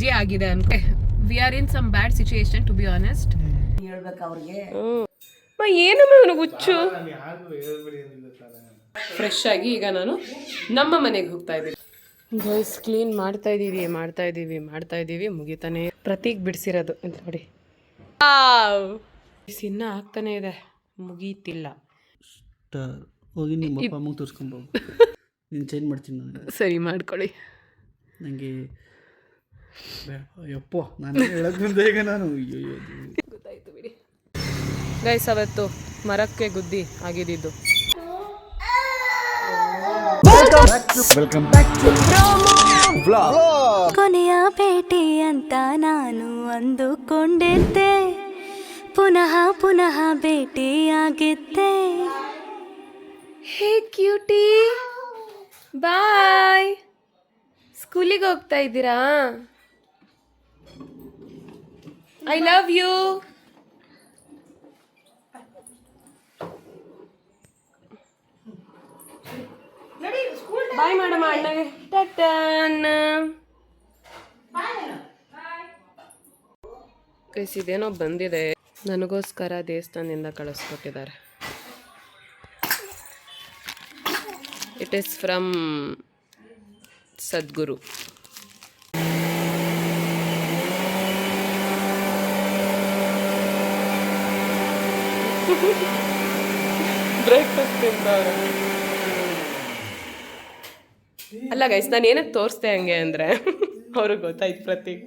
ರಜೆ ಆಗಿದೆ ಅನ್ಕೋ. We are in some bad situation to be honest. ಹೇಳ್ಬೇಕು ಅವ್ರಿಗೆ. ಏನಮ್ಮ ನನಗೆ ಹುಚ್ಚು. ಫ್ರೆಶ್ ಆಗಿ ಈಗ ನಾನು ನಮ್ಮ ಮನೆಗೆ ಹೋಗ್ತಾ ಇದ್ದೀನಿ. ಗೈಸ್ ಕ್ಲೀನ್ ಮಾಡ್ತಾ ಇದ್ದೀವಿ ಮುಗಿತಾನೆ. ಪ್ರತೀಕ್ ಬಿಡಿಸಿರೋದು ಅಂತ ನೋಡಿ. ಇನ್ನ ಆಗ್ತಾನೆ ಇದೆ, ಮುಗೀತಿಲ್ಲ. ಹೋಗಿ ನಿಮ್ಮ ಅಪ್ಪ ಅಮ್ಮಗೆ ತೋರಿಸ್ಕೊಂಬೋದು. ನೀನು ಚೇಂಜ್ ಮಾಡ್ತೀನಿ ನಾನು. ಸರಿ ಮಾಡ್ಕೊಳ್ಳಿ. ನನಗೆ ಯಪ್ಪ ನಾನು ಹೇಳೋದ್ರಿಂದ ಈಗ ನಾನು ಗೊತ್ತಾಯ್ತು ಬಿಡಿ. ಗೈಸ್ ಅವತ್ತು ಮರಕ್ಕೆ ಗುದ್ದಿ ಆಗಿದ್ದು. ಕೊನೆಯ ಭೇಟಿ ಅಂತ ನಾನು ಅಂದುಕೊಂಡಿದ್ದೆ, ಪುನಃ ಪುನಃ ಭೇಟಿಯಾಗಿದ್ದೆ. ಹೇ ಕ್ಯೂಟಿ, ಬಾಯ್. ಸ್ಕೂಲಿಗೆ ಹೋಗ್ತಾ ಇದ್ದೀರಾ? I love you. ಬಾಯ್ ಮಾಡಮ್ಮ ಅಣ್ಣಗೆ. ಟಟನ್. ಇದೇನೋ ಬಂದಿದೆ, ನನಗೋಸ್ಕರ ದೇವಸ್ಥಾನದಿಂದ ಕಳಿಸ್ಕೊಟ್ಟಿದ್ದಾರೆ. It is from Sadhguru. Breakfast ತಿಂದವ್ರೆ. ಅಲ್ಲ ಗೈಸ್, ನಾನು ಏನಕ್ಕೆ ತೋರಿಸ್ದೆ ಹಂಗೆ ಅಂದರೆ ಅವ್ರಿಗೆ ಗೊತ್ತಾಯ್ತು. ಪ್ರತೀಕ್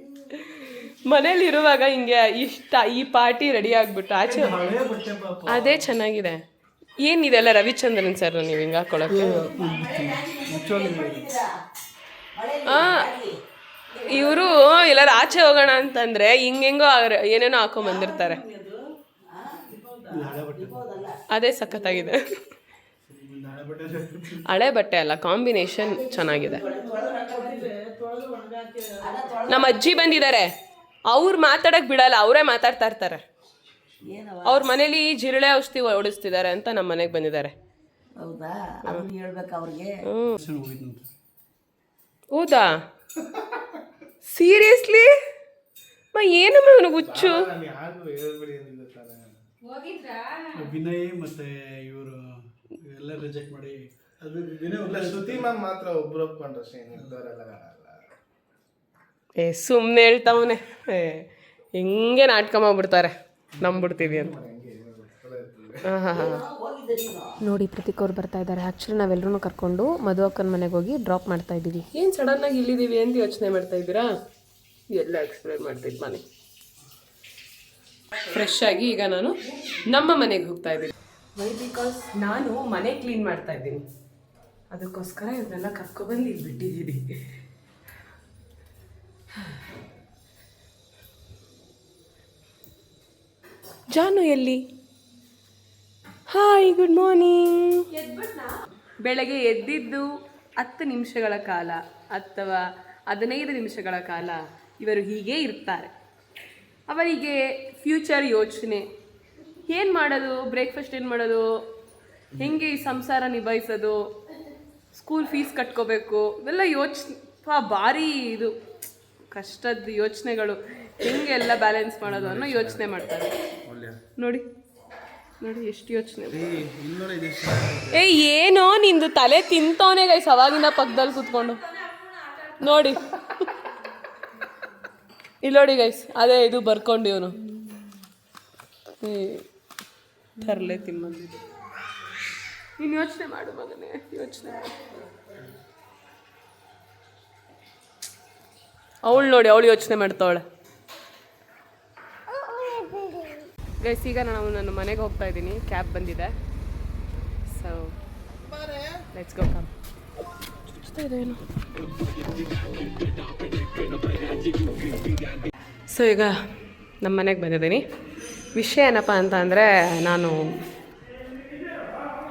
ಮನೇಲಿ ಇರುವಾಗ ಹಿಂಗೆ ಈ ಪಾರ್ಟಿ ರೆಡಿ ಆಗಿಬಿಟ್ಟು ಆಚೆ ಅದೇ ಚೆನ್ನಾಗಿದೆ. ಏನಿದೆಲ್ಲ ರವಿಚಂದ್ರನ್ ಸರ್ ನೀವು ಹಿಂಗೆ ಹಾಕೊಳ್ಳೋಕ್ಕೆ? ಇವರು ಎಲ್ಲರೂ ಆಚೆ ಹೋಗೋಣ ಅಂತಂದರೆ ಹಿಂಗೆಂಗೋ ಏನೇನೋ ಹಾಕೊಂಬಂದಿರ್ತಾರೆ. ಅದೇ ಸಖತ್ತಾಗಿದೆ. ಹಳೆ ಬಟ್ಟೆ ಅಲ್ಲ, ಕಾಂಬಿನೇಷನ್ ಚೆನ್ನಾಗಿದೆ. ನಮ್ಮ ಅಜ್ಜಿ ಬಂದಿದ್ದಾರೆ, ಅವ್ರು ಮಾತಾಡಕ್ ಬಿಡಲ್ಲ, ಅವರೇ ಮಾತಾಡ್ತಾ ಇರ್ತಾರೆ. ಅವ್ರ ಮನೇಲಿ ಜಿರಳೆ ಔಷಧಿ ಓಡಿಸ್ತಿದ್ದಾರೆ ಅಂತ ನಮ್ಮ ಮನೆಗೆ ಬಂದಿದ್ದಾರೆ. ಹೌದಾ? ಸೀರಿಯಸ್ಲಿ? ಏನಮ್ಮ ನನಗೆ ಹುಚ್ಚು. ವಿನಯ್ ಮತ್ತೆ ಇವರು ಎಲ್ಲ ರಿಜೆಕ್ಟ್ ಮಾಡಿ ಅದು ಶ್ರುತಿ ಮ್ಯಾಮ್ ಮಾತ್ರ ಒಬ್ರು ಒಪ್ಕೊಂಡ್ರೆ ಸುಮ್ಮನೆ ಹೇಳ್ತಾವನೆ. ಹಿಂಗೆ ನಾಟಕ ಮಾಡ್ಬಿಡ್ತಾರೆ, ನಂಬಿಡ್ತೀವಿ ಅಂತ. ನೋಡಿ ಪ್ರತೀಕ್ ಅವ್ರು ಬರ್ತಾ ಇದ್ದಾರೆ. ಆ್ಯಕ್ಚುಲಿ ನಾವೆಲ್ಲರೂ ಕರ್ಕೊಂಡು ಮಧು ಅಕ್ಕನ ಮನೆಗೆ ಹೋಗಿ ಡ್ರಾಪ್ ಮಾಡ್ತಾ ಇದ್ದೀವಿ. ಏನು ಸಡನ್ನಾಗಿ ಇಲ್ಲಿದ್ದೀವಿ ಅಂತ ಯೋಚನೆ ಮಾಡ್ತಾ ಇದ್ದೀರಾ? ಎಲ್ಲ ಎಕ್ಸ್ಪ್ಲೇನ್ ಮಾಡ್ತಿದ್ದು ಮನೆ. ಫ್ರೆಶ್ ಆಗಿ ಈಗ ನಾನು ನಮ್ಮ ಮನೆಗೆ ಹೋಗ್ತಾ ಇದ್ದೀನಿ. ವೈ ಬಿಕಾಸ್ ನಾನು ಮನೆ ಕ್ಲೀನ್ ಮಾಡ್ತಾ ಇದ್ದೀನಿ, ಅದಕ್ಕೋಸ್ಕರ ಇವನ್ನೆಲ್ಲ ಕರ್ಕೊಬಂದು ಇಲ್ಲಿ ಬಿಟ್ಟಿದ್ದೀನಿ. ಜಾನು ಎಲ್ಲಿ? Hi, good morning. ಬೆಳಗ್ಗೆ ಎದ್ದಿದ್ದು 10 ನಿಮಿಷಗಳ ಕಾಲ ಅಥವಾ 15 ನಿಮಿಷಗಳ ಕಾಲ ಇವರು ಹೀಗೆ ಇರ್ತಾರೆ. ಅವರಿಗೆ ಫ್ಯೂಚರ್ ಯೋಚನೆ, ಏನು ಮಾಡೋದು, ಬ್ರೇಕ್ಫಾಸ್ಟ್ ಏನು ಮಾಡೋದು, ಹೆಂಗೆ ಈ ಸಂಸಾರ ನಿಭಾಯಿಸೋದು, ಸ್ಕೂಲ್ ಫೀಸ್ ಕಟ್ಕೋಬೇಕು, ಇವೆಲ್ಲ ಭಾರಿ ಇದು ಕಷ್ಟದ ಯೋಚನೆಗಳು. ಹೆಂಗೆಲ್ಲ ಬ್ಯಾಲೆನ್ಸ್ ಮಾಡೋದು ಅನ್ನೋ ಯೋಚನೆ ಮಾಡ್ತಾರೆ. ನೋಡಿ ನೋಡಿ ಎಷ್ಟು ಯೋಚನೆ. ಏನೋ ನಿಂದು ತಲೆ ತಿಂತವನೇ ಗೈಸ್ ಅವಾಗಿಂದ ಪಕ್ಕದಲ್ಲಿ ಕೂತ್ಕೊಂಡು. ನೋಡಿ ಇಲ್ಲಿ ನೋಡಿ ಗೈಸ್, ಅದೇ ಇದು ಬರ್ಕೊಂಡು ಇವನು ತರಲೆ ತಿಮ್ಮಂದಿದ್ದು. ನೀನು ಯೋಚನೆ ಮಾಡು ಮಗನೇ, ಯೋಚನೆ ಮಾಡು. ಅವಳು ನೋಡಿ, ಅವಳು ಯೋಚನೆ ಮಾಡ್ತಾವಳೆ. ಗೈಸ್ ಈಗ ನಾನು ನನ್ನ ಮನೆಗೆ ಹೋಗ್ತಾ ಇದ್ದೀನಿ, ಕ್ಯಾಬ್ ಬಂದಿದೆ. So let's go. ಕಮ್. ಏನು ಸೊ ಈಗ ನಮ್ಮ ಮನೆಗೆ ಬಂದಿದ್ದೀನಿ. ವಿಷಯ ಏನಪ್ಪ ಅಂತ ಅಂದರೆ, ನಾನು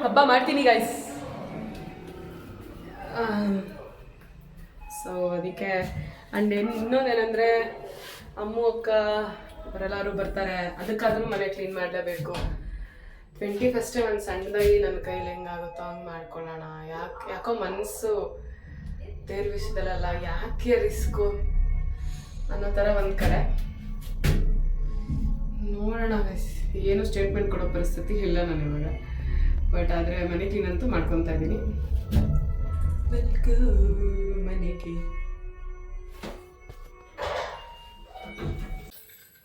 ಹಬ್ಬ ಮಾಡ್ತೀನಿ ಗೈಸ್. ಸೊ ಅದಕ್ಕೆ ಆ್ಯಂಡ್ ಇನ್ನೊಂದೇನೆಂದರೆ, ಅಮ್ಮು ಅಕ್ಕ ಅವರೆಲ್ಲರೂ ಬರ್ತಾರೆ, ಅದಕ್ಕಾದ್ರೂ ಮನೆ ಕ್ಲೀನ್ ಮಾಡಲೇಬೇಕು. 21st ಒಂದು ಸಣ್ಣದಾಗಿ ನನ್ನ ಕೈಲಿ ಹೆಂಗಾಗುತ್ತೋ ಹಂಗೆ ಮಾಡ್ಕೊಳ್ಳೋಣ. ಯಾಕೋ ಮನಸ್ಸು ದೇವ್ರ ವಿಷಯದಲ್ಲ, ಯಾಕೆ ರಿಸ್ಕು ಅನ್ನೋ ಥರ ಒಂದು ಕಡೆ. ನೋಡೋಣ guys, ಏನು ಸ್ಟೇಟ್ಮೆಂಟ್ ಕೊಡೋ ಪರಿಸ್ಥಿತಿ ಇಲ್ಲ ನಾನು ಇವಾಗ. ಬಟ್ ಆದರೆ ಮನೆ ಕ್ಲೀನ್ ಅಂತೂ ಮಾಡ್ಕೊತಾ ಇದ್ದೀನಿ. ಮನೆಗೆ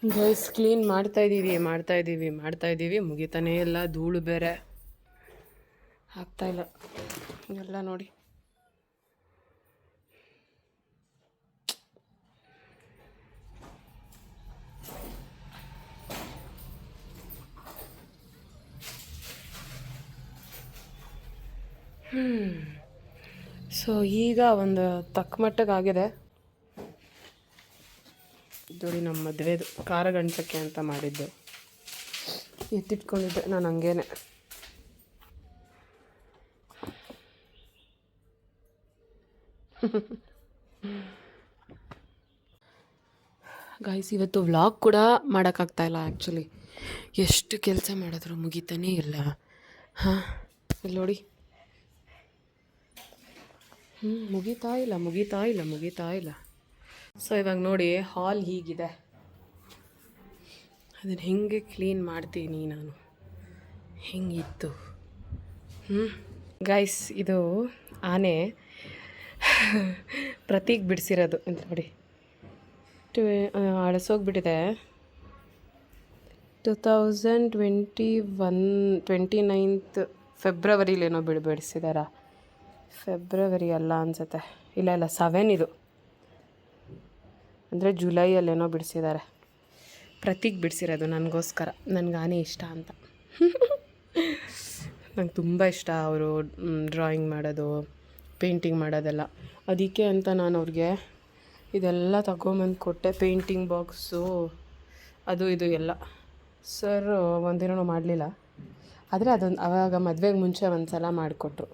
ಗೈಸ್ ಕ್ಲೀನ್ ಮಾಡ್ತಾ ಇದ್ದೀವಿ ಮುಗಿತಾನೇ ಇಲ್ಲ. ಧೂಳು ಬೇರೆ ಆಗ್ತಾ ಇಲ್ಲ ಎಲ್ಲ ನೋಡಿ. ಸೊ ಈಗ ಒಂದು ತಕ್ಕ ಮಟ್ಟಕ್ಕಾಗಿದೆ. ನೋಡಿ ನಮ್ಮ ಮದುವೆದು ಖಾರ ಗಂಟಕ್ಕೆ ಅಂತ ಮಾಡಿದ್ದು ಎತ್ತಿಟ್ಕೊಂಡಿದ್ದೆ ನಾನು ಹಂಗೇನೆ. ಗೈಸ್ ಇವತ್ತು ವ್ಲಾಗ್ ಕೂಡ ಮಾಡೋಕ್ಕಾಗ್ತಾಯಿಲ್ಲ ಆ್ಯಕ್ಚುಲಿ. ಎಷ್ಟು ಕೆಲಸ ಮಾಡಿದ್ರು ಮುಗಿತಾನೇ ಇಲ್ಲ. ಹಾಂ ಇಲ್ಲಿ ನೋಡಿ, ಮುಗಿತಾ ಇಲ್ಲ. ಸೊ ಇವಾಗ ನೋಡಿ ಹಾಲ್ ಹೀಗಿದೆ. ಅದನ್ನು ಹೆಂಗೆ ಕ್ಲೀನ್ ಮಾಡ್ತೀನಿ ನಾನು, ಹೆಂಗಿತ್ತು. ಗೈಸ್ ಇದು ಆನೆ ಪ್ರತೀಕ್ ಬಿಡಿಸಿರೋದು ಅಂತ ನೋಡಿ. ಅಳಿಸೋಗ್ಬಿಟ್ಟಿದೆ. 2021 ಫೆಬ್ರವರಿಲೇನೋ ಬಿಡಿಸಿದಾರ. ಫೆಬ್ರವರಿ ಅಲ್ಲ ಅನ್ಸುತ್ತೆ, ಇಲ್ಲ 7 ಇದು, ಅಂದರೆ ಜುಲೈಯಲ್ಲೇನೋ ಬಿಡಿಸಿದ್ದಾರೆ. ಪ್ರತೀಕ್ ಬಿಡಿಸಿರೋದು ನನಗೋಸ್ಕರ. ನನಗೆ ಆನೆ ಇಷ್ಟ ಅಂತ. ನಂಗೆ ತುಂಬ ಇಷ್ಟ ಅವರು ಡ್ರಾಯಿಂಗ್ ಮಾಡೋದು, ಪೇಂಟಿಂಗ್ ಮಾಡೋದೆಲ್ಲ. ಅದಕ್ಕೆ ಅಂತ ನಾನು ಅವ್ರಿಗೆ ಇದೆಲ್ಲ ತಗೊಂಬಂದು ಕೊಟ್ಟೆ. ಪೇಂಟಿಂಗ್ ಬಾಕ್ಸು ಅದು ಇದು ಎಲ್ಲ. ಸರ್ ಒಂದಿನೂ ಮಾಡಲಿಲ್ಲ, ಆದರೆ ಅದೊಂದು ಆವಾಗ ಮದುವೆಗೆ ಮುಂಚೆ ಒಂದು ಸಲ ಮಾಡಿಕೊಟ್ರು.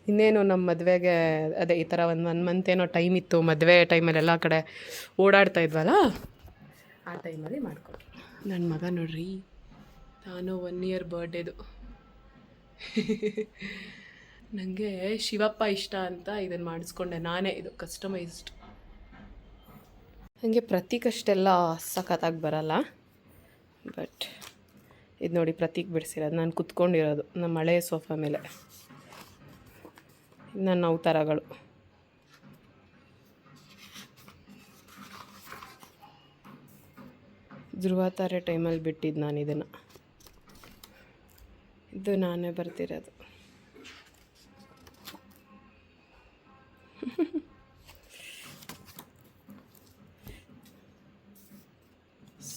ಇನ್ನೇನು ನಮ್ಮ ಮದುವೆಗೆ ಅದೇ ಈ ಥರ ಒಂದು 1 ಮಂತ್ ಏನೋ ಟೈಮ್ ಇತ್ತು. ಮದುವೆ ಟೈಮಲ್ಲಿ ಎಲ್ಲ ಕಡೆ ಓಡಾಡ್ತಾ ಇದ್ವಲ್ಲ, ಆ ಟೈಮಲ್ಲಿ ಮಾಡಿಕೊಟ್ರು. ನನ್ನ ಮಗ ನೋಡ್ರಿ, ನಾನು 1 ಇಯರ್ ಬರ್ಡೇದು. ನನಗೆ ಶಿವಪ್ಪ ಇಷ್ಟ ಅಂತ ಇದನ್ನು ಮಾಡಿಸ್ಕೊಂಡೆ ನಾನೇ. ಇದು ಕಸ್ಟಮೈಸ್ಡ್. ನನಗೆ ಪ್ರತೀಕಷ್ಟೆಲ್ಲ ಸಖತ್ತಾಗಿ ಬರಲ್ಲ. ಬಟ್ ಇದು ನೋಡಿ ಪ್ರತೀಕ್ ಬಿಡಿಸಿರೋದು. ನಾನು ಕುತ್ಕೊಂಡಿರೋದು ನಮ್ಮ ಹಳೆಯ ಸೋಫಾ ಮೇಲೆ. ನನ್ನ ಅವತಾರಗಳು. ಧ್ರುವ ತಾರೆ ಟೈಮಲ್ಲಿ ಬಿಟ್ಟಿದ್ದು ನಾನು ಇದನ್ನು. ಇದು ನಾನೇ ಬರ್ತಿರೋದು.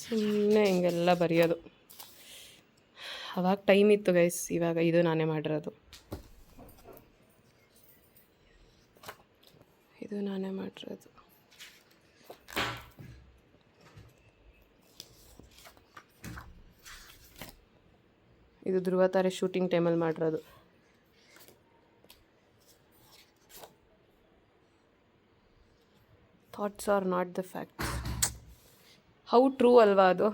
ಸುಮ್ಮನೆ ಹಿಂಗೆಲ್ಲ ಬರೆಯೋದು. ಅವಾಗ ಟೈಮ್ ಇತ್ತು ಗೈಸ್. ಇವಾಗ ಇದು ನಾನೇ ಮಾಡಿರೋದು. ಇದು ಧ್ರುವ ತಾರೆ ಶೂಟಿಂಗ್ ಟೈಮಲ್ಲಿ ಮಾಡಿರೋದು. Thoughts are not the facts. How true ಅಲ್ವಾ ಅದು.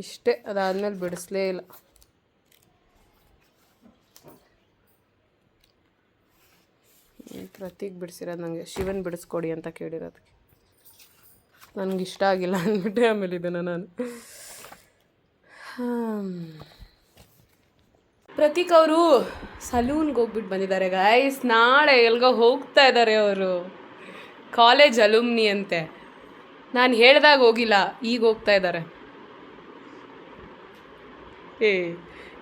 ಇಷ್ಟೇ, ಅದಾದಮೇಲೆ ಬಿಡಿಸ್ಲೇ ಇಲ್ಲ. ಪ್ರತೀಕ್ ಬಿಡಿಸಿರೋದು. ನನಗೆ ಶಿವನ್ ಬಿಡಿಸ್ಕೊಡಿ ಅಂತ ಕೇಳಿರೋದಕ್ಕೆ ನನಗಿಷ್ಟ ಆಗಿಲ್ಲ ಅಂದ್ಬಿಟ್ಟೆ ಆಮೇಲೆ ಇದನ್ನು ನಾನು. ಪ್ರತೀಕ್ ಅವರು ಸಲೂನ್ಗೆ ಹೋಗ್ಬಿಟ್ಟು ಬಂದಿದ್ದಾರೆ ಗೈಸ್. ನಾಳೆ ಎಲ್ಗೋ ಹೋಗ್ತಾ ಇದ್ದಾರೆ ಅವರು. ಕಾಲೇಜ್ ಅಲುಮ್ನಿ ಅಂತೆ. ನಾನು ಹೇಳ್ದಾಗ ಹೋಗಿಲ್ಲ, ಈಗ ಹೋಗ್ತಾ ಇದ್ದಾರೆ.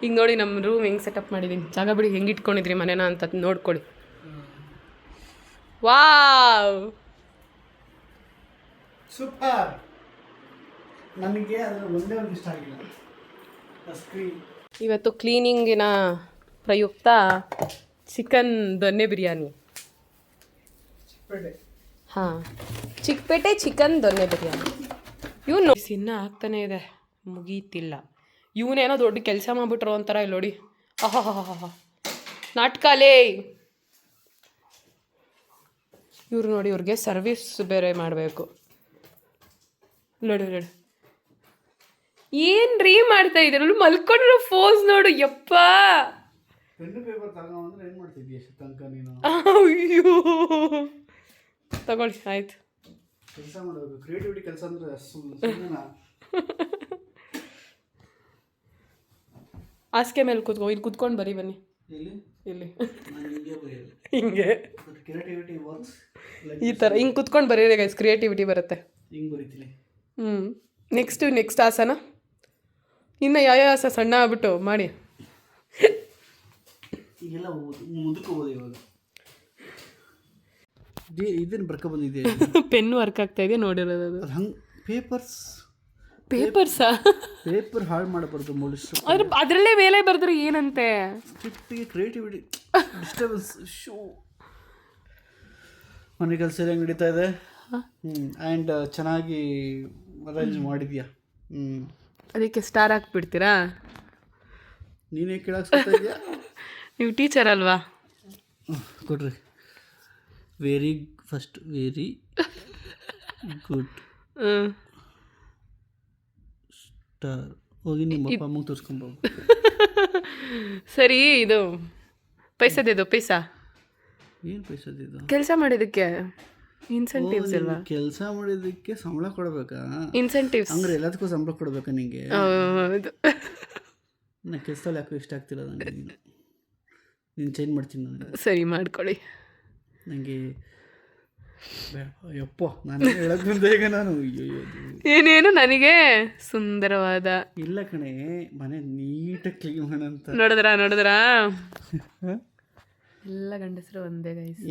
ಈಗ ನೋಡಿ ನಮ್ಮ ರೂಮ್ ಹೆಂಗೆ ಸೆಟಪ್ ಮಾಡಿದ್ದೀನಿ. ಜಾಗ ಬಿಡಿ, ಹೆಂಗೆ ಇಟ್ಕೊಂಡಿದ್ರಿ ಮನೇನ ಅಂತ ನೋಡ್ಕೊಳ್ಳಿ. Wow, super. ನನಗೆ ಅದರ ಒಂದೇ ಒಂದು ಇಷ್ಟ ಆಗಿಲ್ಲ, ಸ್ಕ್ರೀನ್. ಇವತ್ತು ಕ್ಲೀನಿಂಗಿನ ಪ್ರಯುಕ್ತ ಚಿಕನ್ ದೊನ್ನೆ ಬಿರಿಯಾನಿ. ಹಾಂ, ಚಿಕ್ಕಪೇಟೆ ಚಿಕನ್ ದೊನ್ನೆ ಬಿರಿಯಾನಿ. ಇವನು ಇನ್ನೂ ಆಗ್ತಾನೆ ಇದೆ, ಮುಗೀತಿಲ್ಲ. ಇವನೇನೋ ದೊಡ್ಡ ಕೆಲಸ ಮಾಡಿಬಿಟ್ರು ಒಂಥರ. ಇಲ್ಲಿ ನೋಡಿ, ಆಹಾ ನಾಟಕಾಲೇ. ಇವ್ರು ನೋಡಿ, ಇವ್ರಿಗೆ ಸರ್ವಿಸ್ ಬೇರೆ ಮಾಡಬೇಕು. ನೋಡಿ ಏನು ರೀ ಮಾಡ್ತಾ ಇದ್ದೀರ? ಮಲ್ಕೊಂಡಿರೋ ಫೋಸ್ ನೋಡು. ಯಪ್ಪ, ಪೆನ್ನು ಪೇಪರ್ ತಗೊಂಡ್ರೆ ಏನು ಮಾಡ್ತಿದ್ಯಾ ಎಷ್ಟು ತನಕ ನೀನು? ಅಯ್ಯೋ ತಗೊಳ್ಳಿ ಆಯ್ತು. ಕೆಲಸ ಮಾಡಬೇಕು, ಕ್ರಿಯೇಟಿವಿಟಿ ಕೆಲಸ ಅಂದರೆ ಸುಮ್ಮನೆ. ಹಾಸಿಗೆ ಮೇಲೆ ಕೂತ್ಕೊ, ಇಲ್ಲಿ ಕೂತ್ಕೊಂಡು ಬರೀ ಬನ್ನಿ. ಇಲ್ಲಿ ಇಲ್ಲಿ ನಾನು ಹಿಂಗೆ ಬರೆಯೋದು. ಹಿಂಗೆ ಕ್ರಿಯೇಟಿವಿಟಿ ವರ್ಕ್ಸ್ ಈ ಥರ ಹಿಂಗೆ ಕೂತ್ಕೊಂಡು ಬರೀರಿ ಗೈಸ್, ಕ್ರಿಯೇಟಿವಿಟಿ ಬರುತ್ತೆ. ಹಿಂಗೆ ಬರೀತೀನಿ. ನೆಕ್ಸ್ಟ್ ಆಸನ. ಇನ್ನು ಯಾವ ಆಸ ಸಣ್ಣ ಆಗ್ಬಿಟ್ಟು ಮಾಡಿ. ಈಗೆಲ್ಲ ಮುಂದಕ್ಕೆ ಹೋಗೋದು ಇವಾಗ. ಇದನ್ನು ಬರ್ಕೊಬಂದಿದ್ದೆ. ಪೆನ್ ವರ್ಕ್ ಆಗ್ತಾ ಇದೆ ನೋಡಿರೋದು. ಅದು ಹಂಗೆ ಪೇಪರ್ಸಾ? ಪೇಪರ್ ಹಾಳು ಮಾಡಬಾರ್ದು ಮೊಲಿಸ್ಟು. ಅದರಲ್ಲೇ ಮೇಲೆ ಬರೆದ್ರೆ ಏನಂತೆ? ಸ್ಕ್ರಿಪ್ಟಿಗೆ ಕ್ರಿಯೇಟಿವಿಟಿ ಡಿಸ್ಟರ್ಬೆನ್ಸ್. ಶೋ ಮನೆ ಕೆಲಸ ಎಲ್ಲ ನಡೀತಾ ಇದೆ. ಆ್ಯಂಡ್ ಚೆನ್ನಾಗಿ ಅರೇಂಜ್ ಮಾಡಿದ್ಯಾ. ಅದಕ್ಕೆ ಸ್ಟಾರ್ ಹಾಕ್ಬಿಡ್ತೀರಾ? ನೀನೇ ಕೇಳಾಕ್ಸ್ಕೊತಾ ಇದೆಯಾ? ನೀವು ಟೀಚರ್ ಅಲ್ವಾ? ಕೊಡ್ರಿ. Very good star. ಹೋಗಿ ನಿಮ್ಮ ಅಪ್ಪ ಅಮ್ಮಗೆ ತೋರಿಸ್ಕೊಂಬೋದು. ಸರಿ, ಇದು ಪೈಸದಿದು ಪೈಸಾ ಏನು ಪೈಸದಿದ್ದು? ಕೆಲಸ ಮಾಡಿದ್ದಕ್ಕೆ ಇನ್ಸೆಂಟಿವ್ಸ್ ಅಲ್ವಾ? ಕೆಲಸ ಮಾಡಿದ್ದಕ್ಕೆ ಸಂಬಳ ಕೊಡಬೇಕಾ? ಇನ್ಸೆಂಟಿವ್ಸ್ ಅಂದ್ರೆ ಎಲ್ಲದಕ್ಕೂ ಸಂಬಳ ಕೊಡಬೇಕಾ ನಿಂಗೆ? ಹೌದು. ನಾ ಕೆಲಸದಲ್ಲಿ ಯಾಕೋ ಇಷ್ಟ ಆಗ್ತಿಲ್ಲ ನನಗೆ. ನೀನು ಚೇಂಜ್ ಮಾಡ್ತೀನಿ ನನಗೆ. ಸರಿ ಮಾಡ್ಕೊಳ್ಳಿ. ನನಗೆ ಯಪ್ಪ ನಾನು ಹೇಳಕ್ ಬಂದೆ ಈಗ ನಾನು. ಏನೇನು ನನಗೆ ಸುಂದರವಾದ ಇಲ್ಲ ಕಣೆ, ಮನೆ ನೀಟಾಗಿ ಕ್ಲೀನ್ ಮಾಡಂತ. ನೋಡಿದ್ರಾ ಎಲ್ಲ ಗಂಡಸರು ಒಂದೇ ಗೈಸ್.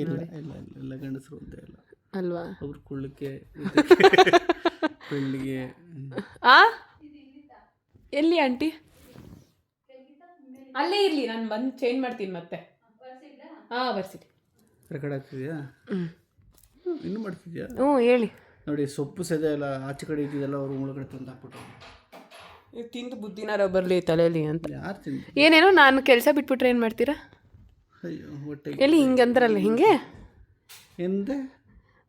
ಎಲ್ಲ ಗಂಡಸರು ಒಂದೇ ಅಲ್ಲ ಅಲ್ವಾ? ಅವ್ರು ಕುಳ್ಳಕ್ಕೆ ಬೆಳ್ಳಿಗೆ. ಎಲ್ಲಿ ಆಂಟಿ? ಅಲ್ಲೇ ಇರಲಿ, ನಾನು ಬಂದು ಚೇಂಜ್ ಮಾಡ್ತೀನಿ ಮತ್ತೆ. ಬರ್ಸಿಡಿ. ರೆಕಾರ್ಡ್ ಆಗ್ತಿದ್ಯಾ? ಇನ್ನೂ ಮಾಡ್ತಿದ್ಯಾ? ಹೇಳಿ. ನೋಡಿ, ಸೊಪ್ಪು ಸದೆ ಎಲ್ಲ ಆಚೆ ಕಡೆ ಇದ್ದಿದ್ದೆಲ್ಲ ಅವ್ರು ಒಳಗಡೆ ತಂದು ಹಾಕ್ಬಿಟ್ಟು ತಿಂದು ಬುದ್ಧಿನಾರ ಬರಲಿ ತಲೆಯಲ್ಲಿ ಅಂತ. ಯಾರು ತಿಂದು? ಏನೇನೋ ನಾನು ಕೆಲಸ ಬಿಟ್ಬಿಟ್ರೆ ಏನು ಮಾಡ್ತೀರಾ? ಅಯ್ಯೋ ಹೊಟ್ಟೆ. ಎಲ್ಲಿ ಹಿಂಗೆ ಅಂದ್ರಲ್ಲ? ಹಿಂಗೆ ಎಂದೆ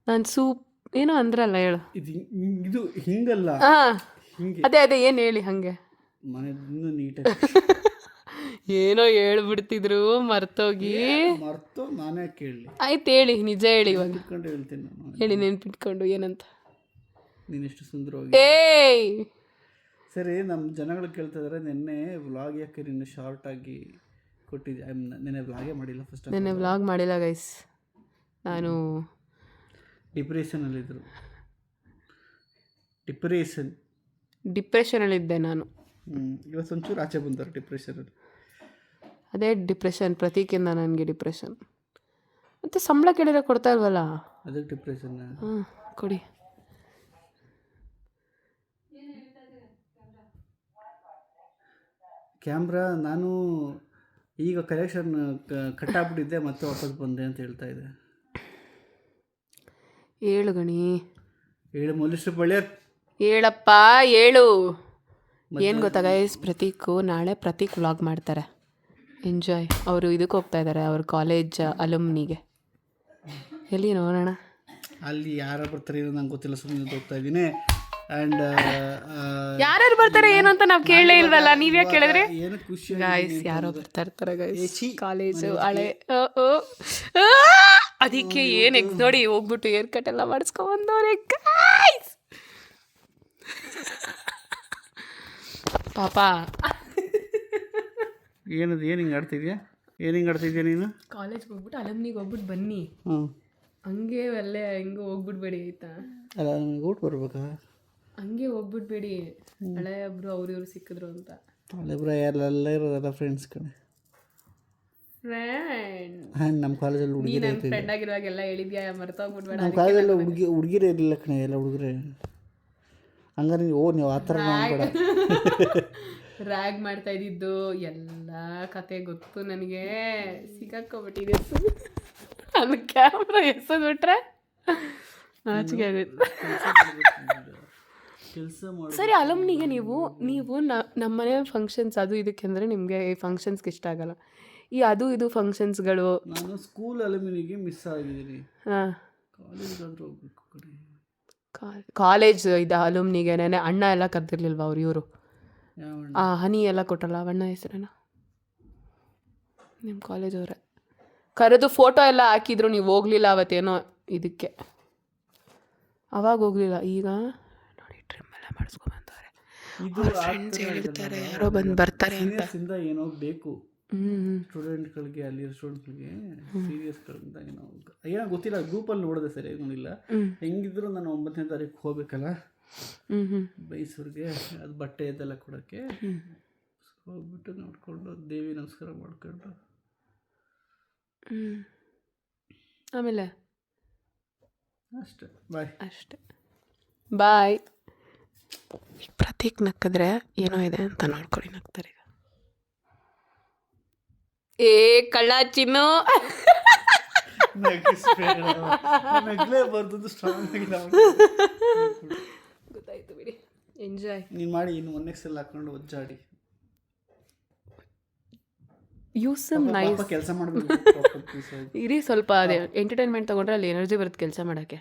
ನಾನು ಸೂಪ್ ಏನೋ ಅಂದ್ರಲ್ಲ, ಹೇಳು. ಇದು ಹಿಂಗಲ್ಲ, ಹಿಂಗೆ. ಅದೇ ಏನು ಹೇಳಿ ಹಂಗೆ. ಮನೆ ಇನ್ನೂ ನೀಟಾಗಿ ಏನೋ ಹೇಳ್ಬಿಡ್ತಿದ್ರು, ಮರ್ತೋಗಿ. ಮರ್ತು ನಾನೇ ಕೇಳಲಿ. ಆಯ್ತು ಹೇಳಿ, ನಿಜ ಹೇಳಿ ಇವಾಗ. ಇಟ್ಕೊಂಡು ಹೇಳ್ತೀನಿ ನಾನು. ಹೇಳಿ ನೆನ್ಪಿಟ್ಕೊಂಡು ಏನಂತ. ನೀನೆಷ್ಟು ಸುಂದರವಾಗಿ. ಸರಿ, ನಮ್ಮ ಜನಗಳು ಕೇಳ್ತಾ ಇದ್ದಾರೆ, ನಿನ್ನೆ ವ್ಲಾಗ್ ಯಾಕೆ ನೀನು ಶಾರ್ಟಾಗಿ ಕೊಟ್ಟಿದ್ದೆ? ನೆನ್ನೆ ವ್ಲಾಗೇ ಮಾಡಿಲ್ಲ. ನೆನ್ನೆ ವ್ಲಾಗ್ ಮಾಡಿಲ್ಲ ಗೈಸ್, ನಾನು ಡಿಪ್ರೆಷನಲ್ಲಿದ್ದರು. ಡಿಪ್ರೆಷನಲ್ಲಿದ್ದೆ ನಾನು. ಇವತ್ತು ಒಂಚೂರು ಆಚೆ ಬಂದರು ಡಿಪ್ರೆಷನಲ್ಲಿ. ಅದೇ ಡಿಪ್ರೆಷನ್, ಪ್ರತೀಕಿಂದ ನನಗೆ ಡಿಪ್ರೆಷನ್. ಮತ್ತು ಸಂಬಳ ಕೇಳಿದ್ರೆ ಕೊಡ್ತಾ ಇಲ್ವಲ್ಲ, ಅದಕ್ಕೆ ಡಿಪ್ರೆಷನ್. ಕೊಡಿ. ಕ್ಯಾಮ್ರಾ ನಾನು ಈಗ ಕಲೆಕ್ಷನ್ ಕಟ್ಟಾಗ್ಬಿಟ್ಟಿದ್ದೆ, ಮತ್ತೆ ವಾಪಸ್ ಬಂದೆ ಅಂತ ಹೇಳ್ತಾ ಇದೆ. ಹೇಳು ಗಣಿ, ಹೇಳು ಮೊಲಿಸ್ಟು ಬಳ್ಳಿಯ. ಹೇಳಪ್ಪ ಹೇಳು. ಏನು ಗೊತ್ತಾ ಗೈಸ್, ನಾಳೆ ಪ್ರತೀಕ್ ವ್ಲಾಗ್ ಮಾಡ್ತಾರೆ. ಎಂಜಾಯ್. ಅವರು ಇದಕ್ಕೆ ಹೋಗ್ತಾ ಇದ್ದಾರೆ, ಅವ್ರ ಕಾಲೇಜ್ ಅಲುಮ್ನಿಗೆ. ಎಲ್ಲಿ ನೋಡೋಣ. ಅಲ್ಲಿ ಯಾರು ಬರ್ತಾರೆ ನಂಗೆ ಗೊತ್ತಿಲ್ಲ, ಸುಮ್ಮನೆ ಹೋಗ್ತಾ ಇದ್ದೀನಿ. ಆ್ಯಂಡ್ ಯಾರ್ಯಾರು ಬರ್ತಾರೆ ಏನು ಅಂತ ನಾವು ಕೇಳಲೇ ಇಲ್ವಲ್ಲ, ನೀವ್ಯಾಕೆ ಕೇಳಿದ್ರಿ? ಏನು ಖುಷಿ ಗಾಯ್ಸ್, ಯಾರೋ ಬರ್ತಾ ಇರ್ತಾರೆ ಗೈಸ್. ಕಾಲೇಜು ಹಳೆ ಅದಕ್ಕೆ ಏನು ನೋಡಿ ಹೋಗ್ಬಿಟ್ಟು ಏರ್ ಕಟ್ ಎಲ್ಲ ಮಾಡಿಸ್ಕೊಂಡ್ಬಂದವ್ರೆ ಗಾಯ್ಸ್. ಪಾಪ ಏನದು? ಏನು ಹಿಂಗೆ ಆಡ್ತಿದ್ಯಾ? ನೀನು? ಕಾಲೇಜ್ಗೆ ಹೋಗ್ಬಿಟ್ಟು ಅಲಮ್ನಿಗೆ ಹೋಗ್ಬಿಟ್ಟು ಬನ್ನಿ. ಹಂಗೆ ಅಲ್ಲೇ ಹಿಂಗೆ ಹೋಗ್ಬಿಡ್ಬೇಡಿ ಆಯ್ತಾ? ಅಲ್ಲ, ನನಗೆ ಊಟ ಬರ್ಬೇಕಾ? ಹಂಗೆ ಹೋಗ್ಬಿಡ್ಬೇಡಿ, ಹಳೆ ಒಬ್ರು ಅವ್ರು ಇವ್ರು ಸಿಕ್ಕಿದ್ರು ಅಂತ. ಹಳೆಬ್ರು ಎಲ್ಲ ಇರೋದಲ್ಲ ಫ್ರೆಂಡ್ಸ್ ಕಡೆ. ನಮ್ಮ ಕಾಲೇಜಲ್ಲಿ ಹುಡುಗಿರೇ ಇರ್ತಿದ್ದೆ. ಫ್ರೆಂಡ್ ಆಗಿರುವಾಗೆಲ್ಲ ಹೇಳಿದ್ಯಾ, ಮರ್ತೋಗ್ಬಿಡ್ಬೇಡ. ನಮ್ಮ ಕಾಲೇಜಲ್ಲಿ ಹುಡುಗಿರೇ ಇರಲಿಲ್ಲ ಕಣೆ, ಎಲ್ಲ ಹುಡುಗರೇ. ಹಂಗಾರೆ ನೀವು ಆ ಥರ ಮಾಡಬೇಡ. ರ್ಯಾಗ್ ಮಾಡ್ತಾ ಇದ್ದಿದ್ದು ಎಲ್ಲ ಕತೆ ಗೊತ್ತು ನನಗೆ. ಸಿಕ್ಕಾಕೊಬಿಟ್ಟಿದೆ. ನನ್ನ ಕ್ಯಾಮ್ರಾ ಎಸೆದ್ಬಿಟ್ರೆ ನಾಚಿಕೆ ಆಗುತ್ತೆ. ಸರಿ, ಅಲಮ್ನಿಗೆ ನೀವು ನಮ್ಮನೆ ಫಂಕ್ಷನ್ಸ್ ಅದು ಇದಕ್ಕೆ ಅಂದರೆ ನಿಮಗೆ ಈ ಫಂಕ್ಷನ್ಸ್ಗೆ ಇಷ್ಟ ಆಗಲ್ಲ. ಈ ಅದು ಇದು ಫಂಕ್ಷನ್ಸ್ಗಳು. ನಾನು ಸ್ಕೂಲ್ ಅಲುಮಿನಿಗೆ ಮಿಸ್ ಆಗಿದ್ದೀನಿ. ಕಾಲೇಜ್ಗಾದ್ರೂ ಹೋಗ್ಬೇಕು ಕಡೆ. ಕಾಲೇಜ್ ಇದು ಅಲುಮ್ನಿಗೆ ನೆನೆ ಅಣ್ಣ ಎಲ್ಲ ಕರೆದಿರ್ಲಿಲ್ವ ಅವ್ರು ಇವರು? ಹನಿ ಎಲ್ಲ ಕೊಟ್ಟಲ್ಲ, ಅಣ್ಣ ಹೆಸರೇನ? ನಿಮ್ಮ ಕಾಲೇಜವ್ರೆ ಕರೆದು ಫೋಟೋ ಎಲ್ಲ ಹಾಕಿದ್ರು ನೀವು ಹೋಗ್ಲಿಲ್ಲ ಅವತ್ತೇನೋ ಇದಕ್ಕೆ, ಅವಾಗ ಹೋಗ್ಲಿಲ್ಲ. ಈಗ ನೋಡಿ ಟ್ರಿಮ್ ಎಲ್ಲ ಮಾಡಿಸ್ಕೊಂಬಂತವ್ರೆ. ಇದು ಫ್ರೆಂಡ್ಸ್ ಹೇಳಿರ್ತಾರೆ ಯಾರೋ ಬಂದು ಬರ್ತಾರೆ ಅಂತ. ಇಂದ ಏನೋ ಬೇಕು ಸ್ಟೂಡೆಂಟ್ಗಳಿಗೆ, ಅಲ್ಲಿರೋ ಸ್ಟೂಡೆಂಟ್ಗಳಿಗೆ ಸೀರಿಯಸ್ಗಳಿಂದ ಏನೋ ಗೊತ್ತಿಲ್ಲ. ಗ್ರೂಪಲ್ಲಿ ನೋಡಿದೆ, ಸರಿಯಾಗಿ ನೋಡಿಲ್ಲ. ಹೆಂಗಿದ್ರು ನಾನು 9ನೇ ತಾರೀಕು ಹೋಗ್ಬೇಕಲ್ಲ ಮೈಸೂರಿಗೆ, ಅದು ಬಟ್ಟೆ ಇದೆಲ್ಲ ಕೊಡೋಕ್ಕೆ. ಹೋಗ್ಬಿಟ್ಟು ನೋಡಿಕೊಂಡು ದೇವಿ ನಮಸ್ಕಾರ ಮಾಡ್ಕೊಂಡು ಆಮೇಲೆ ಅಷ್ಟೇ. ಬಾಯ್. ಅಷ್ಟೆ, ಬಾಯ್. ಪ್ರತೀಕ್ ನಕ್ಕಿದ್ರೆ ಏನೋ ಇದೆ ಅಂತ ನೋಡ್ಕೊಳ್ಳಿ, ನಗ್ತಾರೆ. ಏ ಕಳ್ಳ ಚಿನ್ನು ನಗಲೇ ಬರ್ದು ಸ್ಟ್ರಾಂಗ್ ಆಗಿ ಗೊತ್ತಾಯ್ತು ಬಿಡಿ, ಎಂಜಾಯ್ ನೀನು ಮಾಡಿ. ಇನ್ನು 1 XL ಹಾಕೊಂಡು ಒಜ್ಜಾಡಿ ಯೂಸ್ ನೈಸ್ ಕೆಲಸ ಮಾಡಬೇಕು. ಇರಿ ಸ್ವಲ್ಪ ಅದೇ ಎಂಟರ್ಟೈನ್ಮೆಂಟ್ ತೊಗೊಂಡ್ರೆ ಅಲ್ಲಿ ಎನರ್ಜಿ ಬರುತ್ತೆ ಕೆಲಸ ಮಾಡೋಕ್ಕೆ.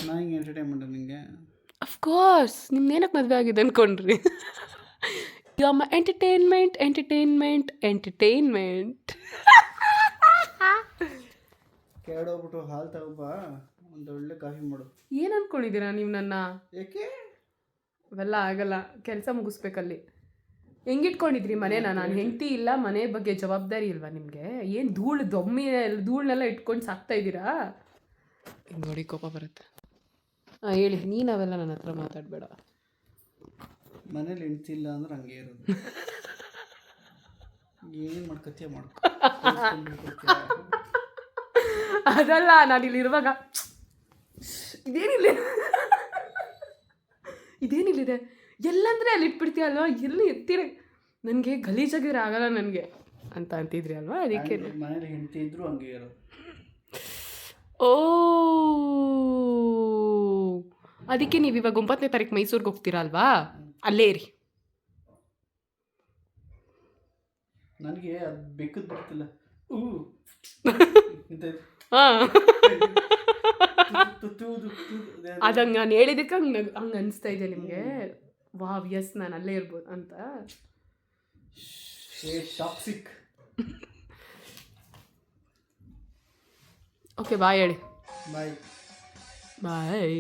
ನಾನು ಹಿಂಗೆ ಎಂಟರ್ಟೈನ್ಮೆಂಟ್ ನಿಮಗೆ ಅಫ್ಕೋರ್ಸ್ ನಿಮ್ದು ಏನಕ್ಕೆ ಮದುವೆ ಆಗಿದೆ ಅಂದ್ಕೊಂಡ್ರಿ. Entertainment entertainment entertainment. ಕೆಳೋಗ್ಬಿಟ್ಟು ಹಾಲು ತಗೋಬಾ, ಒಂದು ಒಳ್ಳೆ ಕಾಫಿ ಮಾಡು. ಏನು ಅಂದ್ಕೊಂಡಿದ್ದೀರಾ ನೀವು ನನ್ನ? ಏಕೆ ಅವೆಲ್ಲ ಆಗಲ್ಲ, ಕೆಲಸ ಮುಗಿಸ್ಬೇಕಲ್ಲಿ. ಹೆಂಗಿಟ್ಕೊಂಡಿದ್ರಿ ಮನೇನ? ನಾನು ಹೆಂಡತಿ ಇಲ್ಲ, ಮನೆ ಬಗ್ಗೆ ಜವಾಬ್ದಾರಿ ಇಲ್ವಾ ನಿಮಗೆ? ಏನು ಧೂಳನ್ನೆಲ್ಲ ಇಟ್ಕೊಂಡು ಸಾಕ್ತಾ ಇದ್ದೀರಾ? ನೋಡಿ ಕೋಪ ಬರುತ್ತೆ. ಹಾಂ ಹೇಳಿ, ನೀನು ಅವೆಲ್ಲ ನನ್ನ ಹತ್ರ ಮಾತಾಡಬೇಡ. ಮನೇಲಿ ಹೆಂಡ್ತಿಲ್ಲ ಅಂದ್ರೆ ಹಂಗೆ ಇರೋದು. ಏನು ಮಾಡ್ಕೊತೀಯ ಮಾಡ್ಕೊ. ಅದಲ್ಲ, ನಾನಿಲ್ಲಿರುವಾಗ ಇದೇನಿಲ್ಲಿದೆ ಎಲ್ಲಂದ್ರೆ ಅಲ್ಲಿ ಇಟ್ಬಿಡ್ತೀಯ ಅಲ್ವಾ, ಎಲ್ಲಿ ಎತ್ತೀರ, ನನಗೆ ಗಲೀಜಾಗಿರೋ ಆಗಲ್ಲ ನನಗೆ ಅಂತ ಅಂತಿದ್ರಿ ಅಲ್ವಾ, ಅದಕ್ಕೆ. ಮನೇಲಿ ಹೆಂಡತಿ ಇದ್ರು ಹಂಗೆ ಇರೋದು. ಓ, ಅದಕ್ಕೆ ನೀವು ಇವಾಗ 9ನೇ ತಾರೀಕು ಮೈಸೂರಿಗೆ ಹೋಗ್ತೀರಾ ಅಲ್ವಾ, ಅಲ್ಲೇ ಇರಿ. ನನಗೆ ಅದು ಬೇಕದ್ ಬರ್ತಿಲ್ಲ. ಅದಂಗೆ ನಾನು ಹೇಳಿದಕ್ಕೆ ಹಂಗೆ ಅನಿಸ್ತಾ ಇದೆ ನಿಮಗೆ. ವಾವ್, ಎಸ್ ನಾನು ಅಲ್ಲೇ ಇರ್ಬೋದು ಅಂತ. ಟಾಕ್ಸಿಕ್. ಓಕೆ, ಬಾಯ್ ಹೇಳಿ. ಬಾಯ್. ಬಾಯ್.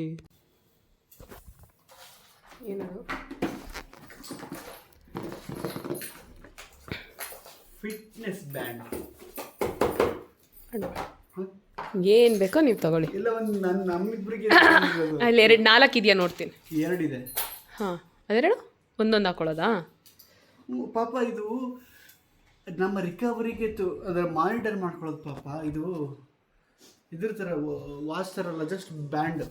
ಏನದು? Fitness band. ಏನು ಬೇಕೋ ನೀವು ತಗೊಳ್ಳಿ. ಇಲ್ಲ, ಒಂದು ನಮ್ಮಿಬ್ಬರಿಗೆ ಅಲ್ಲಿ 4 ಇದೆಯಾ ನೋಡ್ತೀನಿ. 2 ಇದೆ. ಹಾಂ, ಅದೆರಡು ಒಂದೊಂದು ಹಾಕೊಳ್ಳೋದಾ? ಪಾಪ ಇದು ನಮ್ಮ ರಿಕವರಿಗೆ ಅದರ ಮಾನಿಟರ್ ಮಾಡ್ಕೊಳ್ಳೋದು ಪಾಪ. ಇದು ಇದ್ರ ಥರ ವಾಚ್ ಥರ ಅಲ್ಲ, ಜಸ್ಟ್ ಬ್ಯಾಂಡ್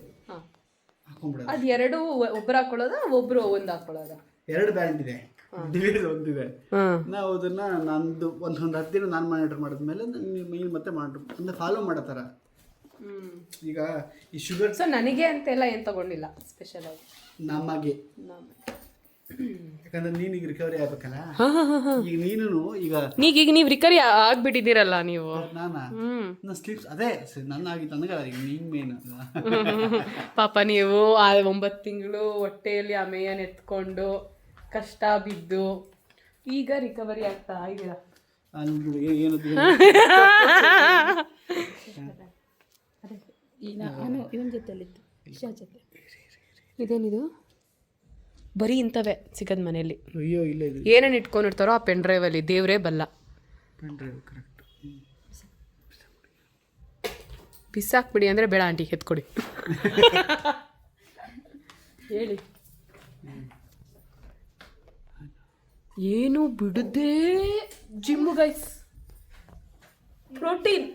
ಹಾಕೊಂಡ್ಬಿಡೋದು. ಅದು 2 ಒಬ್ರು ಹಾಕೊಳ್ಳೋದಾ, ಒಬ್ರು ಒಂದು ಹಾಕೊಳ್ಳೋದಾ? 2 ಬ್ಯಾಂಡ್ ಇದೆ, ಡಿವೈಸ್ ಒಂದಿದೆ. ನಾವು ಅದನ್ನ ನಂದು ಒಂದು 10 ದಿನ ನಾನು ಮಾನಿಟರ್ ಮಾಡಿದ್ಮೇಲೆ ನೀನು ಮತ್ತೆ ಅಂದ್ರೆ ಫಾಲೋ ಮಾಡೋ ಥರ. ಈಗ ಈ ಶುಗರ್. ಸೊ ನನಗೆ ಅಂತೆಲ್ಲ ಏನು ತಗೊಂಡಿಲ್ಲ ಸ್ಪೆಷಲ್ ಆಗಿ. ನಮಗೆ ಯಾಕಂದ್ರೆ ನೀನೀಗ ರಿಕವರಿ ಆಗ್ಬೇಕಲ್ಲ. ಈಗ ನೀನು ಈಗ ನೀವು ರಿಕವರಿ ಆಗ್ಬಿಟ್ಟಿದ್ದೀರಲ್ಲ ನೀವು. ನಾನು ಸ್ಲೀಪ್ಸ್ ಅದೇ ನನಗೆ ಈಗ ನೀನು ಮೇನ್ ಪಾಪ ನೀವು ಆ 9 ತಿಂಗಳು ಹೊಟ್ಟೆಯಲ್ಲಿ ಆ ಮೇಯನ್ ಎತ್ಕೊಂಡು ಕಷ್ಟ ಬಿದ್ದು ಈಗ ರಿಕವರಿ ಆಗ್ತಾ ಇದ್ದೀರಾ. ಇದೇನಿದು? ಬರೀ ಇಂಥವೇ ಸಿಗೋದು ಮನೆಯಲ್ಲಿ. ಅಯ್ಯೋ ಇಲ್ಲ, ಇದು ಏನೇನು ಇಟ್ಕೊಂಡಿರ್ತಾರೋ ಆ ಪೆನ್ ಡ್ರೈವಲ್ಲಿ ದೇವರೇ ಬಲ್ಲ. Pen drive correct. ಬಿಸಾಕ್ಬಿಡಿ ಅಂದರೆ ಬೇಡ ಆಂಟಿ, ಎತ್ಕೊಡಿ. ಹೇಳಿ. ಏನು ಬಿಡುದೇ gym guys. Protein,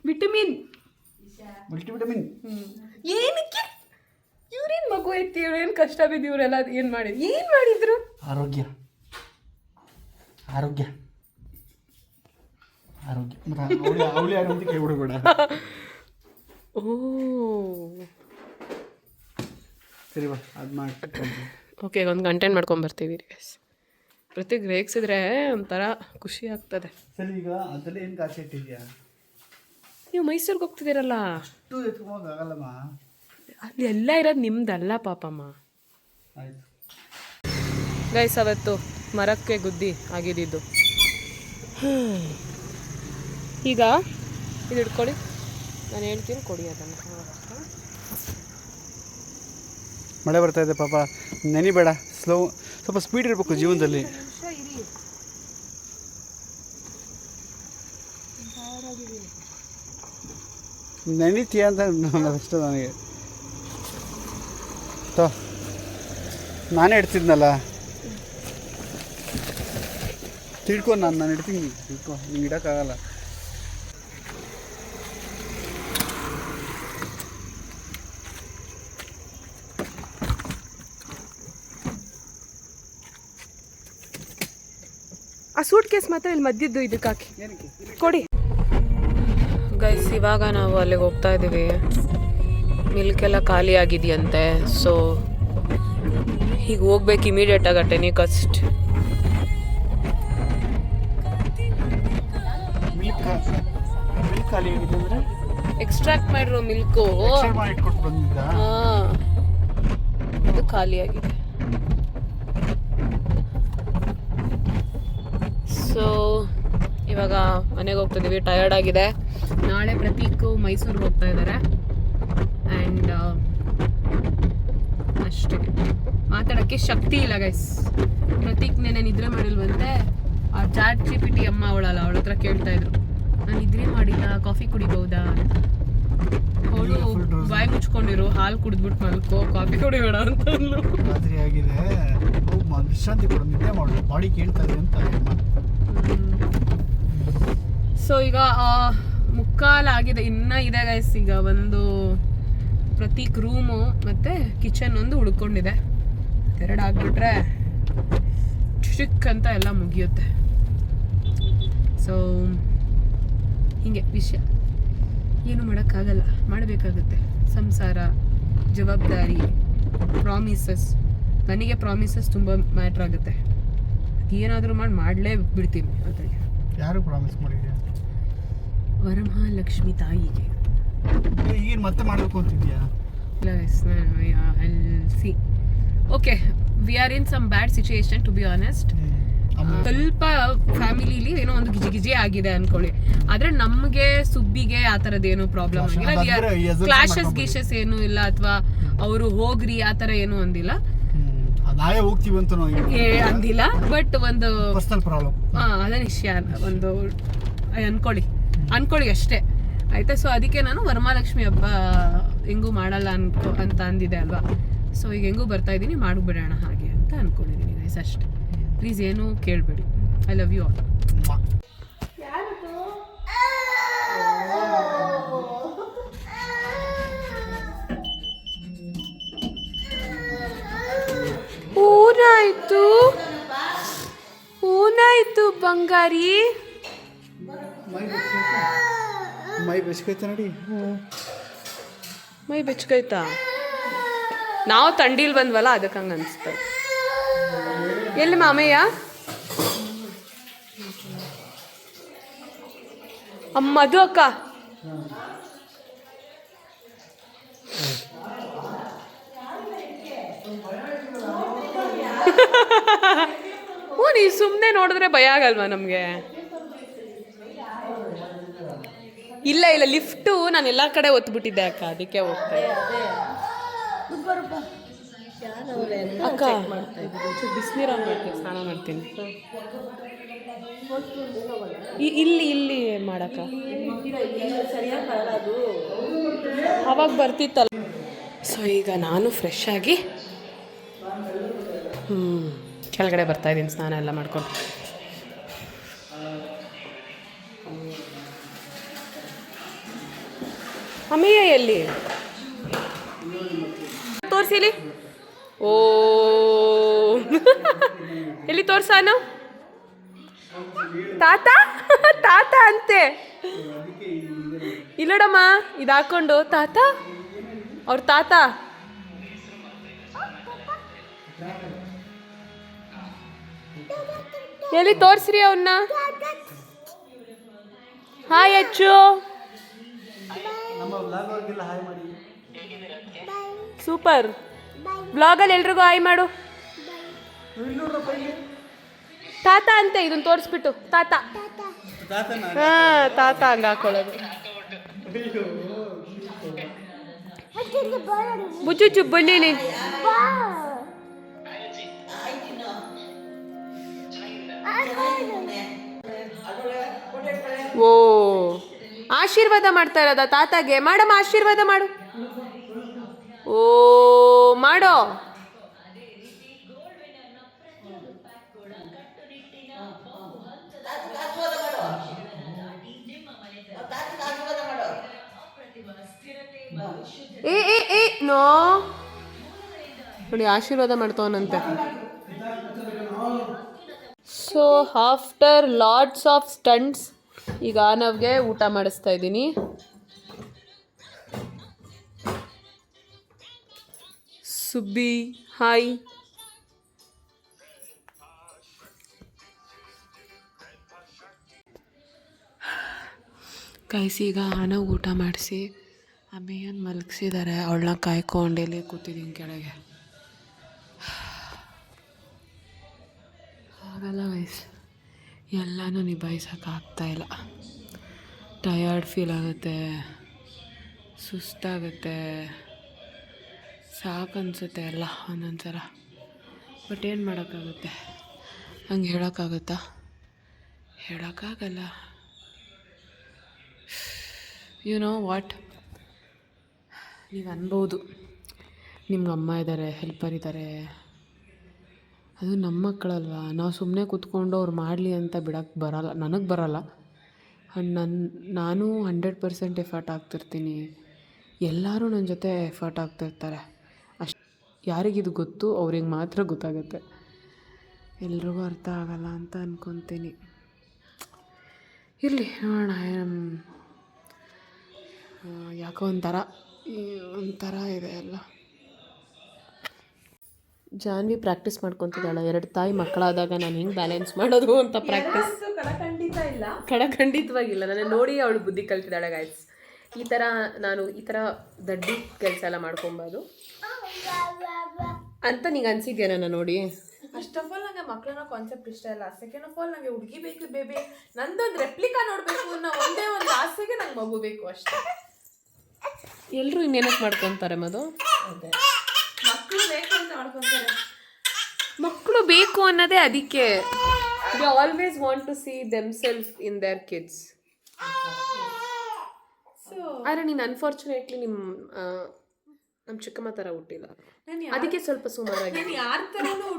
vitamin, multivitamin. ಏನಕ್ಕೆ ಇವ್ರೇನು ಮಗು ಐತಿ, ಇವ್ರೇನು ಕಷ್ಟ ಬಿದ್ದು ಇವರೆಲ್ಲ ಏನು ಮಾಡಿದ್ರು? ಆರೋಗ್ಯ ಆರೋಗ್ಯ ಆರೋಗ್ಯ ಮತ್ತೆ ಅವಳಿ ಆರೋಗ್ಯ ಕೈ ಬಿಡಬೇಡ. ಓ ಸರಿ ಬಾ, ಅದು ಮಾಡಿ. ಓಕೆ, ಒಂದು ಕಂಟೆಂಟ್ ಮಾಡ್ಕೊಂಬರ್ತೀವಿ ಗೈಸ್. ಪ್ರತಿಗೆ ರೇಗಿಸಿದ್ರೆ ಒಂಥರ ಖುಷಿ ಆಗ್ತದೆ. ಸರಿ, ಈಗ ಅದರಲ್ಲಿ ಏನು ಕಾಸು ಇಟ್ಟಿದ್ಯಾ? ನೀವು ಮೈಸೂರಿಗೆ ಹೋಗ್ತಿದ್ದೀರಲ್ಲ, ಅಷ್ಟು ಎತ್ಕೊಂಡೋಗಾಗಲ್ಲಮ್ಮ. ಅಲ್ಲಿ ಎಲ್ಲ ಇರೋದು ನಿಮ್ದಲ್ಲ ಪಾಪಮ್ಮ. ಆಯಿತು ಗೈಸ್, ಅವತ್ತು ಮರಕ್ಕೆ ಗುದ್ದಿ ಆಗಿದ್ದು ಈಗ ಇದು ಇಟ್ಕೊಳ್ಳಿ, ನಾನು ಹೇಳ್ತೀನಿ ಕೊಡಿ ಅದನ್ನು. ಮಳೆ ಬರ್ತಾ ಇದೆ ಪಾಪ, ನೆನಿಬೇಡ, ಸ್ವಲ್ಪ ಸ್ಪೀಡ್ ಇರಬೇಕು ಜೀವನದಲ್ಲಿ. ನೆನಿತೀಯ ಅಂತ ಅಷ್ಟು ನನಗೆ ನಾನೇ ಇಡ್ತಿದ್ನಲ್ಲ, ತಿಳ್ಕೊ. ನಾನು ಇಡ್ತೀನಿ, ತಿಳ್ಕೊ, ನಿಂಗೆ ಇಡೋಕ್ಕಾಗಲ್ಲ. ಆ ಸೂಟ್ ಕೇಸ್ ಮಾತ್ರ ಇಲ್ಲಿ ಮದ್ದಿದ್ದು ಇದಕ್ಕೆ ಹಾಕಿ ಕೊಡಿ. ಗೈಸ್, ಇವಾಗ ನಾವು ಅಲ್ಲಿಗೆ ಹೋಗ್ತಾ ಇದ್ದೀವಿ. ಮಿಲ್ಕ್ ಎಲ್ಲ ಖಾಲಿ ಆಗಿದೆಯಂತೆ. ಸೊ ಹೀಗೆ ಹೋಗ್ಬೇಕು ಇಮಿಡಿಯೇಟಾಗಿ ಟೆನಿಕಸ್ಟ್. ಎಕ್ಸ್ಟ್ರಾಕ್ಟ್ ಮಾಡಿರೋ ಮಿಲ್ಕು ಅದು ಖಾಲಿಯಾಗಿದೆ. ಸೊ ಇವಾಗ ಮನೆಗೆ ಹೋಗ್ತಿದ್ದೀವಿ, ಟಯರ್ಡ್ ಆಗಿದೆ. ನಾಳೆ ಪ್ರತೀಕ್ ಮೈಸೂರಿಗೆ ಹೋಗ್ತಾ ಇದ್ದಾರೆ. ಆ್ಯಂಡ್ ಅಷ್ಟೇ, ಮಾತಾಡೋಕ್ಕೆ ಶಕ್ತಿ ಇಲ್ಲ ಗೈಸ್. ಪ್ರತೀಕ್ ನೆನೆ ನಿದ್ರೆ ಮಾಡಿಲ್ವಂತೆ. ಆ ಚಾಟ್ GPT ಅಮ್ಮ ಅವಳಲ್ಲ, ಅವಳ ಹತ್ರ ಕೇಳ್ತಾ ಇದ್ರು, ನಾನು ನಿದ್ರೆ ಮಾಡಿಲ್ಲ, ಕಾಫಿ ಕುಡಿಬಹುದಾ ಅಂತ. ಅವಳು ಬಾಯಿ ಮುಚ್ಕೊಂಡಿರು, ಹಾಲು ಕುಡಿದ್ಬಿಟ್ಟು ಮಲ್ಕೋ, ಕಾಫಿ ಕುಡಿಬೇಡ ಅಂತ ರಾತ್ರಿ ಆಗಿದೆ, ವಿಶ್ರಾಂತಿ ಕೊಡು, ನಿದ್ದೆ ಮಾಡು, ಬಾಡಿ ಕೇಳ್ತಾ ಇದೆ ಅಂತ. ಸೊ ಈಗ ಮುಕ್ಕಾಲಾಗಿದೆ, ಇನ್ನೂ ಇದೆ ಗೈಸ್. ಈಗ ಒಂದು ಪ್ರತೀಕ್ ರೂಮು ಮತ್ತು ಕಿಚನ್ ಒಂದು ಉಳ್ಕೊಂಡಿದೆ. 2 ಆಗಿಬಿಟ್ರೆ ಚಿಕ್ ಅಂತ ಎಲ್ಲ ಮುಗಿಯುತ್ತೆ. ಸೊ ಹೀಗೆ ವಿಷಯ, ಏನು ಮಾಡೋಕ್ಕಾಗಲ್ಲ, ಮಾಡಬೇಕಾಗುತ್ತೆ. ಸಂಸಾರ, ಜವಾಬ್ದಾರಿ, ಪ್ರಾಮಿಸಸ್. ನನಗೆ ಪ್ರಾಮಿಸಸ್ ತುಂಬ ಮ್ಯಾಟ್ರ್ ಆಗುತ್ತೆ. ಏನಾದರೂ ಮಾಡಲೇ ಬಿಡ್ತೀನಿ ಅದಕ್ಕೆ. ಯಾರು ಪ್ರಾಮಿಸ್ ಮಾಡಿದ್ಯಾ? ವರಮಹಾಲಕ್ಷ್ಮಿ ತಾಯಿಗೆ. ಈಗ ಮತ್ತೆ ಮಾಡಬೇಕು ಅಂತಿದ್ಯಾ? See okay, we are in some bad situation to be honest. ಸ್ವಲ್ಪ ಫ್ಯಾಮಿಲಿಲಿ ಏನೋ ಒಂದು ಗಿಜಿ ಆಗಿದೆ ಅನ್ಕೊಳ್ಳಿ. ಆದ್ರೆ ನಮ್ಗೆ ಸುಬ್ಬಿಗೆ ಆ ಥರದ್ದೇನು ಪ್ರಾಬ್ಲಮ್ ಆಗಿಲ್ಲ. ಕ್ಲಾಶಸ್ ಏನೂ ಇಲ್ಲ, ಅಥವಾ ಅವರು ಹೋಗ್ರಿ ಆ ಥರ ಏನೂ ಅಂದಿಲ್ಲ. ನಾಳೆ ಹೋಗ್ತೀವಿ ಅಂತ ಅಂದಿಲ್ಲ. ಬಟ್ ಒಂದು ಪರ್ಸನಲ್ ಪ್ರಾಬ್ಲಮ್, ಅದೇ ವಿಷಯ ಒಂದು ಅನ್ಕೊಳ್ಳಿ ಅಷ್ಟೇ, ಆಯ್ತಾ. ಸೊ ಅದಕ್ಕೆ ನಾನು ವರಮಹಾಲಕ್ಷ್ಮಿ ಹಬ್ಬ ಹೆಂಗೂ ಮಾಡಲ್ಲ ಅಂತ ಅಂದಿದೆ ಅಲ್ವಾ. ಸೊ ಈಗ ಹೆಂಗೂ ಬರ್ತಾ ಇದ್ದೀನಿ, ಮಾಡಿಬಿಡೋಣ ಹಾಗೆ ಅಂತ ಅನ್ಕೊಂಡಿದ್ದೀನಿ ಗೈಸ್, ಅಷ್ಟೇ. ಪ್ಲೀಸ್ ಏನೂ ಕೇಳಬೇಡಿ. I love you all. ಊನಾಯ್ತು ಬಂಗಾರಿ. ಮೈ ಬೆಚ್ಕೈತ ನೋಡಿ, ಮೈ ಬೆಚ್ಕೈತಾ? ನಾವು ತಂಡಿಲ್ ಬಂದ್ವಲ್ಲ, ಅದಕ್ಕೆ ಹಂಗೆ ಅನಿಸ್ತದೆ. ಎಲ್ಲಿ ಮಾಮಯ್ಯ? ಮಧು ಅಕ್ಕ, ಹ್ಞೂ, ನೀವು ಸುಮ್ಮನೆ ನೋಡಿದ್ರೆ ಭಯ ಆಗಲ್ವಾ ನಮಗೆ? ಇಲ್ಲ ಲಿಫ್ಟು ನಾನು ಎಲ್ಲ ಕಡೆ ಒತ್ಬಿಟ್ಟಿದ್ದೆ ಅಕ್ಕ, ಅದಕ್ಕೆ ಹೋಗ್ತೇನೆ. ಅಕ್ಕ ಬಿಸಿನೀರು ಮಾಡ್ತೀನಿ, ಸ್ನಾನ ಮಾಡ್ತೀನಿ. ಇಲ್ಲಿ ಮಾಡಕ್ಕ ಅವಾಗ ಬರ್ತಿತ್ತಲ್ಲ. ಸೊ ಈಗ ನಾನು ಫ್ರೆಶ್ ಆಗಿ ಕೆಳಗಡೆ ಬರ್ತಾಯಿದ್ದೀನಿ, ಸ್ನಾನ ಎಲ್ಲ ಮಾಡ್ಕೊಂಡು. ಅಮ್ಮಯ್ಯ ಎಲ್ಲಿ ತೋರಿಸಿಲಿ? ಓ ಎಲ್ಲಿ ತೋರ್ಸಾನು? ತಾತ ತಾತ ಅಂತೆ. ಇಲ್ಲಡಮ್ಮ, ಇದು ಹಾಕೊಂಡು ತಾತ, ಅವ್ರ ತಾತ. ಎಲ್ಲಿ ತೋರಿಸ್ರಿ ಅವನ್ನ. ಹಾಯ್ ಅಚ್ಚು. ಸೂಪರ್. ಬ್ಲಾಗಲ್ಲಿ ಎಲ್ರಿಗೂ ಹಾಯ್ ಮಾಡು. ತಾತ ಅಂತೆ ಇದನ್ನ ತೋರಿಸ್ಬಿಟ್ಟು ತಾತ. ಹಾ ತಾತ ಹಂಗ ಹಾಕೊಳ್ಳೋದು. ಬುಚ್ಚು ಬನ್ನಿ. ಓ ಆಶೀರ್ವಾದ ಮಾಡ್ತಾ ಇರೋದ ತಾತಾಗೆ. ಮಾಡಮ್ಮ ಆಶೀರ್ವಾದ ಮಾಡು. ಓ ಮಾಡೋ. ಏ ನೋ ನೋಡಿ ಆಶೀರ್ವಾದ ಮಾಡ್ತವನಂತೆ. So after lots of stunts ಈಗ ಆನವ್ಗೆ ಊಟ ಮಾಡಿಸ್ತಾ ಇದ್ದೀನಿ. ಸುಬ್ಬಿ ಹಾಯ್. ಕಾಯಿಸಿ ಈಗ ಆನವ್ಗೆ ಊಟ ಮಾಡಿಸಿ ಅಮ್ಮೆಯನ್ನು ಮಲಗಿಸಿದ್ದಾರೆ. ಅವಳನ್ನ ಕಾಯ್ಕೊಂಡೆಲ್ಲಿ ಕೂತಿದ್ದೀನಿ ಕೆಳಗೆ. ಆಗಲ್ಲ ವಯಸ್ಸು ಎಲ್ಲನೂ ನಿಭಾಯಿಸೋಕ್ಕಾಗ್ತಾಯಿಲ್ಲ. ಟಯರ್ಡ್ ಫೀಲ್ ಆಗುತ್ತೆ, ಸುಸ್ತಾಗುತ್ತೆ, ಸಾಕನ್ಸುತ್ತೆ ಎಲ್ಲ ಒಂದೊಂದು ಸಲ. ಬಟ್ ಏನು ಮಾಡೋಕ್ಕಾಗುತ್ತೆ, ಹಂಗೆ ಹೇಳೋಕ್ಕಾಗುತ್ತಾ? ಹೇಳೋಕ್ಕಾಗಲ್ಲ. ಯು ನೋ ವಾಟ್, ನೀವು ಅನ್ಬೋದು ನಿಮ್ಗೆ ಅಮ್ಮ ಇದ್ದಾರೆ, ಹೆಲ್ಪರ್ ಇದ್ದಾರೆ, ಅದು ನಮ್ಮ ಮಕ್ಕಳಲ್ವಾ, ನಾವು ಸುಮ್ಮನೆ ಕೂತ್ಕೊಂಡು ಅವ್ರು ಮಾಡಲಿ ಅಂತ ಬಿಡೋಕ್ಕೆ ಬರೋಲ್ಲ, ನನಗೆ ಬರೋಲ್ಲ. ನಾನು 100% ಎಫರ್ಟ್ ಆಗ್ತಿರ್ತೀನಿ, ಎಲ್ಲರೂ ನನ್ನ ಜೊತೆ ಎಫರ್ಟ್ ಆಗ್ತಿರ್ತಾರೆ. ಅಷ್ಟು ಯಾರಿಗಿದು ಗೊತ್ತು ಅವ್ರಿಗೆ ಮಾತ್ರ ಗೊತ್ತಾಗುತ್ತೆ, ಎಲ್ರಿಗೂ ಅರ್ಥ ಆಗಲ್ಲ ಅಂತ ಅಂದ್ಕೊತೀನಿ. ಇರಲಿ ನೋಡೋಣ. ಯಾಕೋ ಒಂಥರ ಇದೆ ಎಲ್ಲ. ಜಾನ್ವಿ ಪ್ರಾಕ್ಟೀಸ್ ಮಾಡ್ಕೊತಿದ್ದಾಳೆ. 2 ತಾಯಿ ಮಕ್ಕಳಾದಾಗ ನಾನು ಹೆಂಗೆ ಬ್ಯಾಲೆನ್ಸ್ ಮಾಡೋದು ಅಂತ ಪ್ರಾಕ್ಟೀಸ್. ಖಂಡಿತವಾಗಿಲ್ಲ, ನನ್ನ ನೋಡಿ ಅವಳು ಬುದ್ಧಿ ಕಲ್ತಿದ್ದಾಳೆ ಗಾಯ್ಸ್. ಈ ಥರ ದಡ್ಡಿ ಕೆಲಸ ಎಲ್ಲ ಮಾಡ್ಕೊಬೋದು ಅಂತ ನಿಂಗೆ ಅನ್ಸಿದ್ಯಾ ನನ್ನ ನೋಡಿ? ಫಸ್ಟ್ ಆಫ್ ಆಲ್ ನಂಗೆ ಮಕ್ಕಳನ್ನ ಕಾನ್ಸೆಪ್ಟ್ ಇಷ್ಟ ಇಲ್ಲ. ಸೆಕೆಂಡ್ ಆಫ್ ಆಲ್ ನಂಗೆ ಹುಡುಗಿ ಬೇಕು, ಬೇಬಿ ನಂದೊಂದು ರೆಪ್ಲಿಕಾ ನೋಡಬೇಕು ಅನ್ನೋ ಒಂದೇ ಒಂದು ಆಸೆಗೆ ನಂಗೆ ಮಗು ಬೇಕು ಅಷ್ಟೇ. ಎಲ್ಲರೂ ಇನ್ನೇನಕ್ಕೆ ಮಾಡ್ಕೊತಾರೆ ಮದು? ಮಕ್ಕಳು ಬೇಕು ಅಂತ ಮಾಡ್ಕೊತಾರೆ. ಮಕ್ಕಳು ಬೇಕು ಅನ್ನೋದೇ ಅದಕ್ಕೆ. They always want to see themselves in their kids. ಆದರೆ ನೀನು ಅನ್ಫಾರ್ಚುನೇಟ್ಲಿ ನಮ್ಮ ಚಿಕ್ಕಮ್ಮ ಥರ ಹುಟ್ಟಿಲ್ಲ, ಅದಕ್ಕೆ ಸ್ವಲ್ಪ ಸುಮಾರಾಗಿ. ಯಾರ ಥರನೂ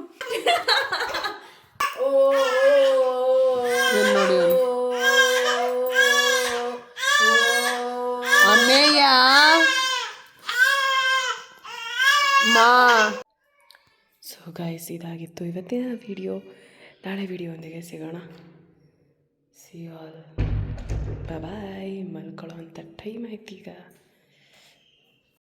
ನೋಡಿ ಅಮ್ಮೇಯ ಮಾ. ಸೊ ಗೈಸ್, ಇದಾಗಿತ್ತು ಇವತ್ತಿನ ವಿಡಿಯೋ. ನಾಳೆ ವಿಡಿಯೋಂದಿಗೆ ಸಿಗೋಣ. ಸಿ ಆಲ್, ಬಾಯ್. ಮಲ್ಕೊಳ್ಳೋ ಅಂಥ ಟೈಮ್ ಆಯ್ತು ಈಗ.